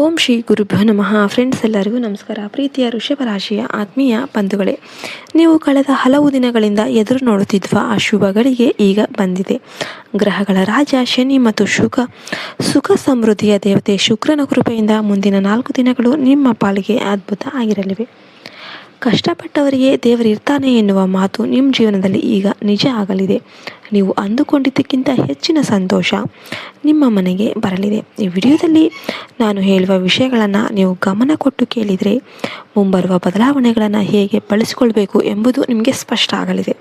ಓಂ ಶ್ರೀ ಗುರುಭ್ಯೋ ನಮಃ. ಫ್ರೆಂಡ್ಸ್, ಎಲ್ಲರಿಗೂ ನಮಸ್ಕಾರ. ಪ್ರೀತಿಯ ವೃಷಭ ರಾಶಿಯ ಆತ್ಮೀಯ ಬಂಧುಗಳೇ, ನೀವು ಕಳೆದ ಹಲವು ದಿನಗಳಿಂದ ಎದುರು ನೋಡುತ್ತಿರುವ ಆ ಶುಭ ಗಳಿಗೆ ಈಗ ಬಂದಿದೆ. ಗ್ರಹಗಳ ರಾಜ ಶನಿ ಮತ್ತು ಸುಖ ಸಮೃದ್ಧಿಯ ದೇವತೆ ಶುಕ್ರನ ಕೃಪೆಯಿಂದ ಮುಂದಿನ 4 ದಿನಗಳು ನಿಮ್ಮ ಪಾಲಿಗೆ ಅದ್ಭುತ ಆಗಿರಲಿವೆ. ಕಷ್ಟಪಟ್ಟವರಿಗೆ ದೇವರಿರ್ತಾನೆ ಎನ್ನುವ ಮಾತು ನಿಮ್ಮ ಜೀವನದಲ್ಲಿ ಈಗ ನಿಜ ಆಗಲಿದೆ. ನೀವು ಅಂದುಕೊಂಡಿದ್ದಕ್ಕಿಂತ ಹೆಚ್ಚಿನ ಸಂತೋಷ ನಿಮ್ಮ ಮನೆಗೆ ಬರಲಿದೆ. ಈ ವಿಡಿಯೋದಲ್ಲಿ ನಾನು ಹೇಳುವ ವಿಷಯಗಳನ್ನು ನೀವು ಗಮನ ಕೊಟ್ಟು ಕೇಳಿದರೆ ಮುಂಬರುವ ಬದಲಾವಣೆಗಳನ್ನು ಹೇಗೆ ಬಳಸಿಕೊಳ್ಬೇಕು ಎಂಬುದು ನಿಮಗೆ ಸ್ಪಷ್ಟ ಆಗಲಿದೆ.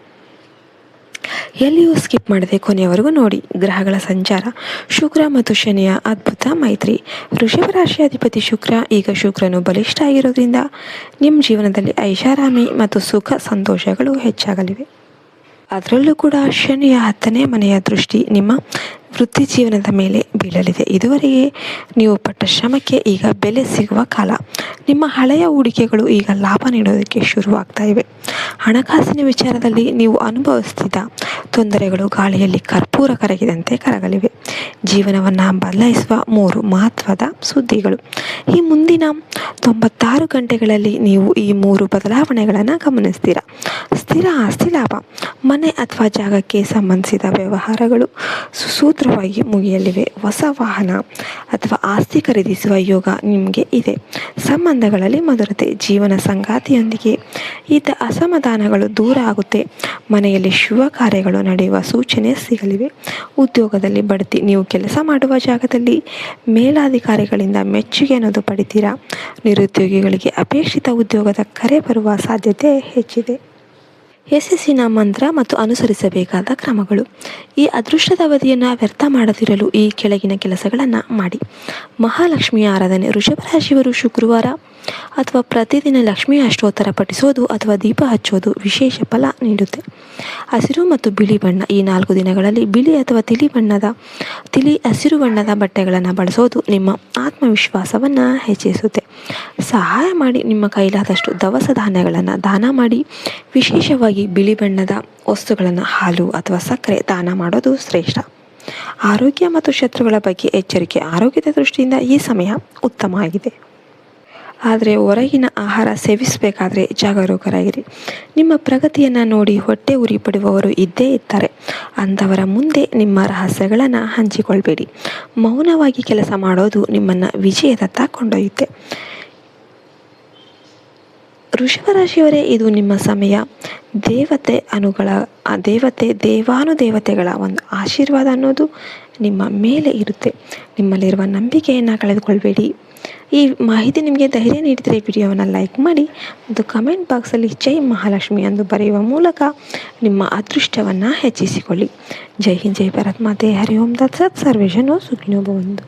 ಎಲ್ಲಿಯೂ ಸ್ಕಿಪ್ ಮಾಡದೆ ಕೊನೆಯವರೆಗೂ ನೋಡಿ. ಗ್ರಹಗಳ ಸಂಚಾರ. ಶುಕ್ರ ಮತ್ತು ಶನಿಯ ಅದ್ಭುತ ಮೈತ್ರಿ. ವೃಷಭ ರಾಶಿಯಾಧಿಪತಿ ಶುಕ್ರ. ಈಗ ಶುಕ್ರನು ಬಲಿಷ್ಠ ಆಗಿರೋದ್ರಿಂದ ನಿಮ್ಮ ಜೀವನದಲ್ಲಿ ಐಷಾರಾಮಿ ಮತ್ತು ಸುಖ ಸಂತೋಷಗಳು ಹೆಚ್ಚಾಗಲಿವೆ. ಅದರಲ್ಲೂ ಕೂಡ ಶನಿಯ 10ನೇ ಮನೆಯ ದೃಷ್ಟಿ ನಿಮ್ಮ ವೃತ್ತಿ ಜೀವನದ ಮೇಲೆ ಬೀಳಲಿದೆ. ಇದುವರೆಗೆ ನೀವು ಪಟ್ಟ ಶ್ರಮಕ್ಕೆ ಈಗ ಬೆಲೆ ಸಿಗುವ ಕಾಲ. ನಿಮ್ಮ ಹಳೆಯ ಹೂಡಿಕೆಗಳು ಈಗ ಲಾಭ ನೀಡೋದಕ್ಕೆ ಶುರುವಾಗ್ತಾ ಇವೆ. ಹಣಕಾಸಿನ ವಿಚಾರದಲ್ಲಿ ನೀವು ಅನುಭವಿಸ್ತಿದ್ದ ತೊಂದರೆಗಳು ಗಾಳಿಯಲ್ಲಿ ಕರ್ಪೂರ ಕರಗಿದಂತೆ ಕರಗಲಿವೆ. ಜೀವನವನ್ನು ಬದಲಾಯಿಸುವ 3 ಮಹತ್ವದ ಸುದ್ದಿಗಳು. ಈ ಮುಂದಿನ 96 ಗಂಟೆಗಳಲ್ಲಿ ನೀವು ಈ 3 ಬದಲಾವಣೆಗಳನ್ನು ಗಮನಿಸ್ತೀರಾ. ಸ್ಥಿರ ಆಸ್ತಿ ಲಾಭ. ಮನೆ ಅಥವಾ ಜಾಗಕ್ಕೆ ಸಂಬಂಧಿಸಿದ ವ್ಯವಹಾರಗಳು ಸುಸೂತ್ರವಾಗಿ ಮುಗಿಯಲಿವೆ. ಹೊಸ ವಾಹನ ಅಥವಾ ಆಸ್ತಿ ಖರೀದಿಸುವ ಯೋಗ ನಿಮಗೆ ಇದೆ. ಸಂಬಂಧಗಳಲ್ಲಿ ಮಧುರತೆ. ಜೀವನ ಸಂಗಾತಿಯೊಂದಿಗೆ ಇದ್ದ ಅಸಮಾಧಾನಗಳು ದೂರ ಆಗುತ್ತೆ. ಮನೆಯಲ್ಲಿ ಶುಭ ಕಾರ್ಯಗಳು ನಡೆಯುವ ಸೂಚನೆ ಸಿಗಲಿವೆ. ಉದ್ಯೋಗದಲ್ಲಿ ಬಡ್ತಿ. ನೀವು ಕೆಲಸ ಮಾಡುವ ಜಾಗದಲ್ಲಿ ಮೇಲಾಧಿಕಾರಿಗಳಿಂದ ಮೆಚ್ಚುಗೆ ಅನ್ನೋದು ಪಡಿತೀರಾ. ನಿರುದ್ಯೋಗಿಗಳಿಗೆ ಅಪೇಕ್ಷಿತ ಉದ್ಯೋಗದ ಕರೆ ಬರುವ ಸಾಧ್ಯತೆ ಹೆಚ್ಚಿದೆ. ಯಶಸ್ಸಿನ ಮಂತ್ರ ಮತ್ತು ಅನುಸರಿಸಬೇಕಾದ ಕ್ರಮಗಳು. ಈ ಅದೃಷ್ಟದ ಅವಧಿಯನ್ನು ವ್ಯರ್ಥ ಮಾಡದಿರಲು ಈ ಕೆಳಗಿನ ಕೆಲಸಗಳನ್ನು ಮಾಡಿ. ಮಹಾಲಕ್ಷ್ಮಿಯ ಆರಾಧನೆ. ವೃಷಭ ರಾಶಿಯವರು ಶುಕ್ರವಾರ ಅಥವಾ ಪ್ರತಿದಿನ ಲಕ್ಷ್ಮೀ ಅಷ್ಟೋತ್ತರ ಪಠಿಸೋದು ಅಥವಾ ದೀಪ ಹಚ್ಚೋದು ವಿಶೇಷ ಫಲ ನೀಡುತ್ತೆ. ಹಸಿರು ಮತ್ತು ಬಿಳಿ ಬಣ್ಣ. ಈ 4 ದಿನಗಳಲ್ಲಿ ಬಿಳಿ ಅಥವಾ ತಿಳಿ ಹಸಿರು ಬಣ್ಣದ ಬಟ್ಟೆಗಳನ್ನು ಬಳಸೋದು ನಿಮ್ಮ ಆತ್ಮವಿಶ್ವಾಸವನ್ನು ಹೆಚ್ಚಿಸುತ್ತೆ. ಸಹಾಯ ಮಾಡಿ. ನಿಮ್ಮ ಕೈಲಾದಷ್ಟು ದವಸ ಧಾನ್ಯಗಳನ್ನು ದಾನ ಮಾಡಿ. ವಿಶೇಷವಾಗಿ ಬಿಳಿ ಬಣ್ಣದ ವಸ್ತುಗಳನ್ನು, ಹಾಲು ಅಥವಾ ಸಕ್ಕರೆ ದಾನ ಮಾಡೋದು ಶ್ರೇಷ್ಠ. ಆರೋಗ್ಯ ಮತ್ತು ಶತ್ರುಗಳ ಬಗ್ಗೆ ಎಚ್ಚರಿಕೆ. ಆರೋಗ್ಯದ ದೃಷ್ಟಿಯಿಂದ ಈ ಸಮಯ ಉತ್ತಮ ಆಗಿದೆ. ಆದರೆ ಹೊರಗಿನ ಆಹಾರ ಸೇವಿಸಬೇಕಾದ್ರೆ ಜಾಗರೂಕರಾಗಿರಿ. ನಿಮ್ಮ ಪ್ರಗತಿಯನ್ನು ನೋಡಿ ಹೊಟ್ಟೆ ಉರಿ ಪಡುವವರು ಇದ್ದೇ ಇರ್ತಾರೆ. ಅಂಥವರ ಮುಂದೆ ನಿಮ್ಮ ರಹಸ್ಯಗಳನ್ನು ಹಂಚಿಕೊಳ್ಬೇಡಿ. ಮೌನವಾಗಿ ಕೆಲಸ ಮಾಡೋದು ನಿಮ್ಮನ್ನು ವಿಜಯದತ್ತ ಕೊಂಡೊಯ್ಯುತ್ತೆ. ವೃಷಭ ರಾಶಿಯವರೇ, ಇದು ನಿಮ್ಮ ಸಮಯ. ದೇವಾನುದೇವತೆಗಳ ಒಂದು ಆಶೀರ್ವಾದ ಅನ್ನೋದು ನಿಮ್ಮ ಮೇಲೆ ಇರುತ್ತೆ. ನಿಮ್ಮಲ್ಲಿರುವ ನಂಬಿಕೆಯನ್ನು ಕಳೆದುಕೊಳ್ಬೇಡಿ. ಈ ಮಾಹಿತಿ ನಿಮಗೆ ಧೈರ್ಯ ನೀಡಿದರೆ ವಿಡಿಯೋವನ್ನು ಲೈಕ್ ಮಾಡಿ ಮತ್ತು ಕಮೆಂಟ್ ಬಾಕ್ಸಲ್ಲಿ ಜೈ ಮಹಾಲಕ್ಷ್ಮಿ ಎಂದು ಬರೆಯುವ ಮೂಲಕ ನಿಮ್ಮ ಅದೃಷ್ಟವನ್ನು ಹೆಚ್ಚಿಸಿಕೊಳ್ಳಿ. ಜೈ ಹಿಂದ್, ಜೈ ಭಾರತ್ ಮಾತೆ. ಹರಿ ಓಂ ತತ್ಸತ್. ಸರ್ವೇ ಜನೋ ಸುಖಿನೋ ಭವಂತು.